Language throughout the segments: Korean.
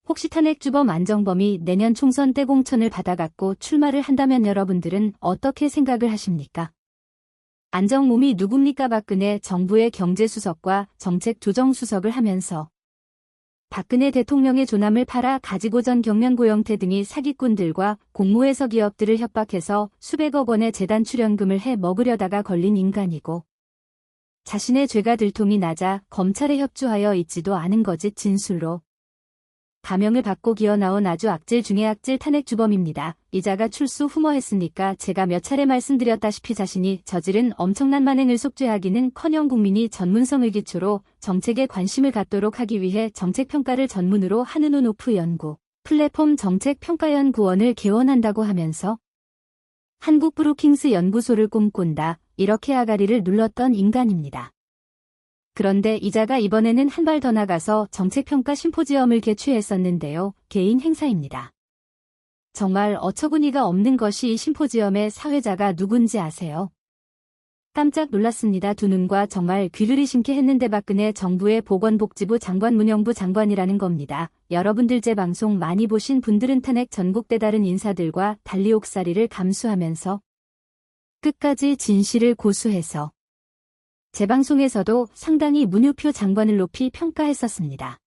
혹시 탄핵주범 안정범이 내년 총선 때 공천을 받아갖고 출마를 한다면 여러분들은 어떻게 생각을 하십니까? 안정범이 누굽니까? 박근혜 정부의 경제수석과 정책조정수석을 하면서 박근혜 대통령의 존함을 팔아 가지고 전 경면 고영태 등이 사기꾼들과 공모해서 기업들을 협박해서 수백억 원의 재단 출연금을 해 먹으려다가 걸린 인간이고 자신의 죄가 들통이 나자 검찰에 협조하여 있지도 않은 거짓 진술로 가명을 받고 기어나온 아주 악질 중의 악질 탄핵주범입니다. 이자가 출소 후모했으니까 제가 몇 차례 말씀드렸다시피 자신이 저지른 엄청난 만행을 속죄하기는커녕 국민이 전문성을 기초로 정책에 관심을 갖도록 하기 위해 정책평가를 전문으로 하는 온오프 연구 플랫폼 정책평가연구원을 개원한다고 하면서 한국브루킹스 연구소를 꿈꾼다 이렇게 아가리를 눌렀던 인간입니다. 그런데 이자가 이번에는 한 발 더 나가서 정책평가 심포지엄을 개최했었는데요. 개인 행사입니다. 정말 어처구니가 없는 것이 이 심포지엄의 사회자가 누군지 아세요? 깜짝 놀랐습니다. 두 눈과 정말 귀를 의심케 했는데 박근혜 정부의 보건복지부 장관 문영부 장관이라는 겁니다. 여러분들 제 방송 많이 보신 분들은 탄핵 전국대 다른 인사들과 달리 옥살이를 감수하면서 끝까지 진실을 고수해서 제 방송에서도 상당히 문유표 장관을 높이 평가했었습니다.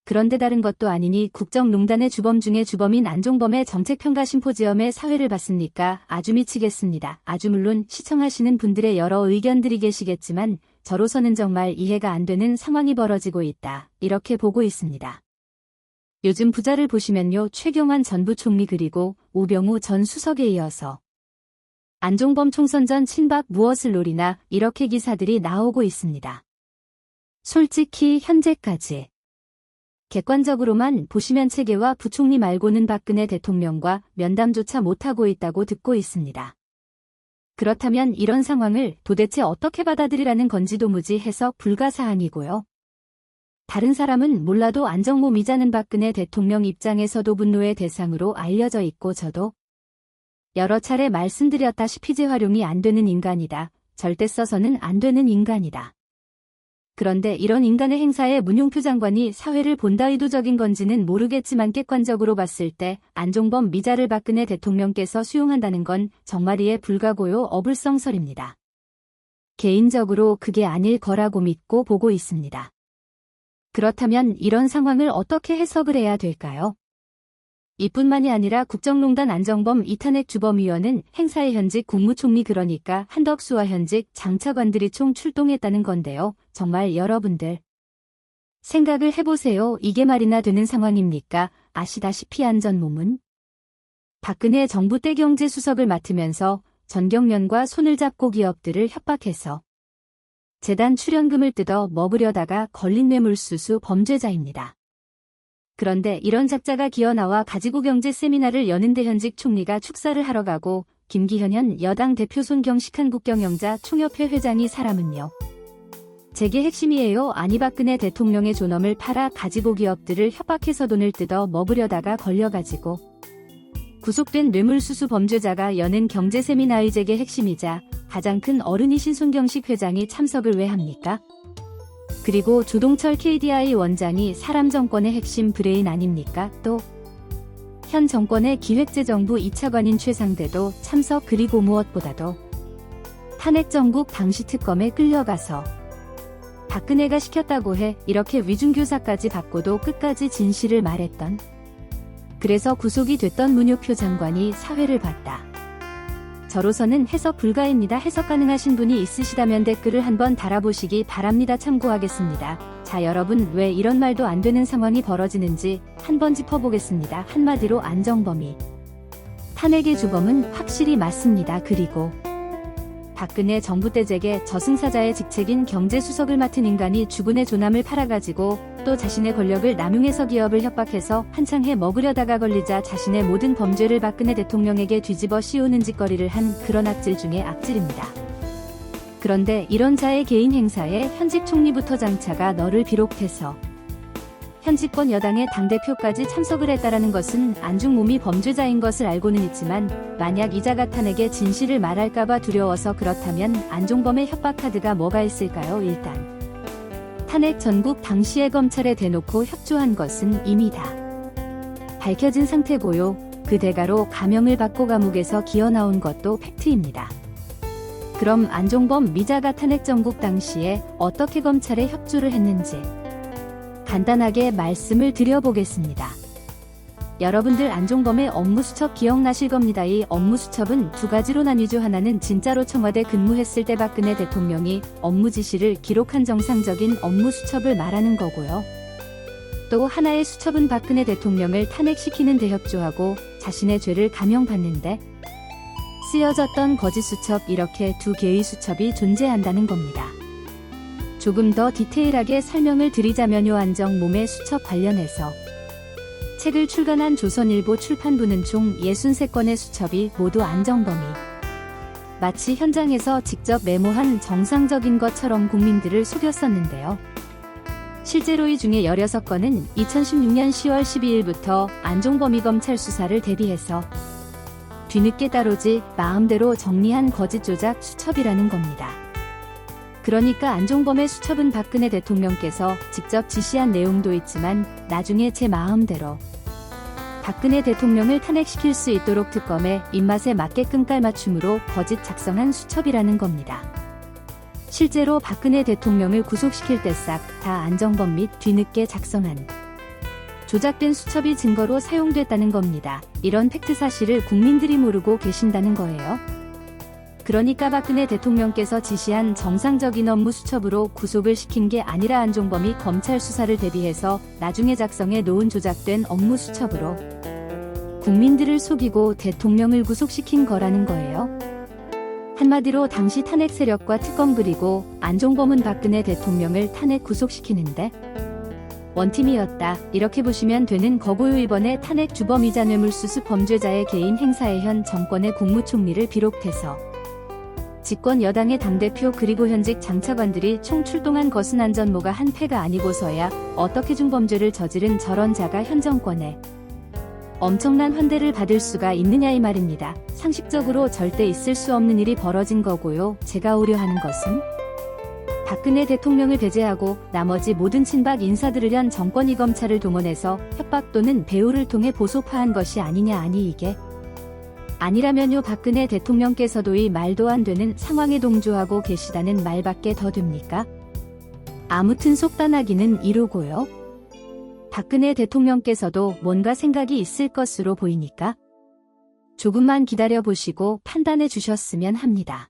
그런데 다른 것도 아니니 국정농단의 주범 중에 주범인 안종범의 정책평가 심포지엄의 사회를 봤습니까? 아주 미치겠습니다. 아주 물론 시청하시는 분들의 여러 의견들이 계시겠지만 저로서는 정말 이해가 안 되는 상황이 벌어지고 있다. 이렇게 보고 있습니다. 요즘 부자를 보시면요. 최경환 전 부총리 그리고 우병우 전 수석에 이어서 안종범 총선 전 친박 무엇을 노리나 이렇게 기사들이 나오고 있습니다. 솔직히 현재까지 객관적으로만 보시면 체계와 부총리 말고는 박근혜 대통령과 면담조차 못하고 있다고 듣고 있습니다. 그렇다면 이런 상황을 도대체 어떻게 받아들이라는 건지 도무지 해석 불가사항이고요. 다른 사람은 몰라도 안정범 이자는 박근혜 대통령 입장에서도 분노의 대상으로 알려져 있고 저도 여러 차례 말씀드렸다시피 재활용이 안 되는 인간이다. 절대 써서는 안 되는 인간이다. 그런데 이런 인간의 행사에 문용표 장관이 사회를 본다 의도적인 건지는 모르겠지만 객관적으로 봤을 때 안종범 미자를 박근혜 대통령께서 수용한다는 건 정말 이해 불가고요. 어불성설입니다. 개인적으로 그게 아닐 거라고 믿고 보고 있습니다. 그렇다면 이런 상황을 어떻게 해석을 해야 될까요? 이뿐만이 아니라 국정농단 안정범 이탄핵 주범위원은 행사의 현직 국무총리 그러니까 한덕수와 현직 장차관들이 총 출동했다는 건데요. 정말 여러분들 생각을 해보세요. 이게 말이나 되는 상황입니까? 아시다시피 안전몸은 박근혜 정부 때 경제수석을 맡으면서 전경련과 손을 잡고 기업들을 협박해서 재단 출연금을 뜯어 먹으려다가 걸린 뇌물수수 범죄자입니다. 그런데 이런 작자가 기어나와 가지고 경제 세미나를 여는데 현직 총리가 축사를 하러 가고 김기현 현 여당 대표 손경식한 국경영자 총협회 회장이 사람은요. 제게 핵심이에요. 아니 박근혜 대통령의 존엄을 팔아 가지고 기업들을 협박해서 돈을 뜯어 먹으려다가 걸려가지고 구속된 뇌물수수 범죄자가 여는 경제 세미나의 제게 핵심이자 가장 큰 어른이신 손경식 회장이 참석을 왜 합니까? 그리고 조동철 KDI 원장이 사람 정권의 핵심 브레인 아닙니까? 또 현 정권의 기획재정부 2차관인 최상대도 참석 그리고 무엇보다도 탄핵 정국 당시 특검에 끌려가서 박근혜가 시켰다고 해 이렇게 위중교사까지 받고도 끝까지 진실을 말했던 그래서 구속이 됐던 문효표 장관이 사회를 봤다. 저로서는 해석 불가입니다. 해석 가능하신 분이 있으시다면 댓글을 한번 달아보시기 바랍니다. 참고하겠습니다. 자 여러분 왜 이런 말도 안 되는 상황이 벌어지는지 한번 짚어보겠습니다. 한마디로 안정범이 탄핵의 주범은 확실히 맞습니다. 그리고 박근혜 정부 때 제게 저승사자의 직책인 경제수석을 맡은 인간이 주군의 존함을 팔아가지고 또 자신의 권력을 남용해서 기업을 협박해서 한창 해 먹으려다가 걸리자 자신의 모든 범죄를 박근혜 대통령에게 뒤집어 씌우는 짓거리를 한 그런 악질 중의 악질입니다. 그런데 이런 자의 개인 행사에 현직 총리부터 장차가 너를 비롯해서 현직권 여당의 당대표까지 참석을 했다라는 것은 안중몸이 범죄자인 것을 알고는 있지만 만약 이자가 탄핵의 진실을 말할까봐 두려워서 그렇다면 안종범의 협박 카드가 뭐가 있을까요? 일단 탄핵 전국 당시에 검찰에 대놓고 협조한 것은 이미다. 밝혀진 상태고요. 그 대가로 감형을 받고 감옥에서 기어 나온 것도 팩트입니다. 그럼 안종범 미자가 탄핵 정국 당시에 어떻게 검찰에 협조를 했는지 간단하게 말씀을 드려보겠습니다. 여러분들 안종범의 업무수첩 기억나실 겁니다. 이 업무수첩은 두 가지로 나뉘죠. 하나는 진짜로 청와대 근무했을 때 박근혜 대통령이 업무 지시를 기록한 정상적인 업무수첩을 말하는 거고요. 또 하나의 수첩은 박근혜 대통령을 탄핵시키는 데 협조하고 자신의 죄를 감형받는데 쓰여졌던 거짓 수첩, 이렇게 두 개의 수첩이 존재한다는 겁니다. 조금 더 디테일하게 설명을 드리자면요, 안종범의 수첩 관련해서 책을 출간한 조선일보 출판부는 총 63건의 수첩이 모두 안종범이 마치 현장에서 직접 메모한 정상적인 것처럼 국민들을 속였었는데요. 실제로 이 중에 16건은 2016년 10월 12일부터 안종범이 검찰 수사를 대비해서 뒤늦게 따로지 마음대로 정리한 거짓 조작 수첩이라는 겁니다. 그러니까 안종범의 수첩은 박근혜 대통령께서 직접 지시한 내용도 있지만 나중에 제 마음대로 박근혜 대통령을 탄핵시킬 수 있도록 특검의 입맛에 맞게끔 깔맞춤으로 거짓 작성한 수첩이라는 겁니다. 실제로 박근혜 대통령을 구속시킬 때 싹 다 안종범 및 뒤늦게 작성한 조작된 수첩이 증거로 사용됐다는 겁니다. 이런 팩트 사실을 국민들이 모르고 계신다는 거예요. 그러니까 박근혜 대통령께서 지시한 정상적인 업무 수첩으로 구속을 시킨 게 아니라 안종범이 검찰 수사를 대비해서 나중에 작성해 놓은 조작된 업무 수첩으로 국민들을 속이고 대통령을 구속시킨 거라는 거예요. 한마디로 당시 탄핵 세력과 특검 그리고 안종범은 박근혜 대통령을 탄핵 구속시키는데 원팀이었다, 이렇게 보시면 되는 거고요. 이번에 탄핵 주범이자 뇌물수수 범죄자의 개인 행사에 현 정권의 국무총리를 비롯해서 집권 여당의 당대표 그리고 현직 장차관들이 총 출동한 것은 안전모가 한 패가 아니고서야 어떻게 중범죄를 저지른 저런 자가 현 정권에 엄청난 환대를 받을 수가 있느냐 이 말입니다. 상식적으로 절대 있을 수 없는 일이 벌어진 거고요. 제가 우려하는 것은 박근혜 대통령을 배제하고 나머지 모든 친박 인사들을 현 정권이 검찰을 동원해서 협박 또는 배후를 통해 보소파한 것이 아니냐. 아니 이게 아니라면요, 박근혜 대통령께서도 이 말도 안 되는 상황에 동조하고 계시다는 말밖에 더 됩니까? 아무튼 속단하기는 이루고요. 박근혜 대통령께서도 뭔가 생각이 있을 것으로 보이니까 조금만 기다려 보시고 판단해 주셨으면 합니다.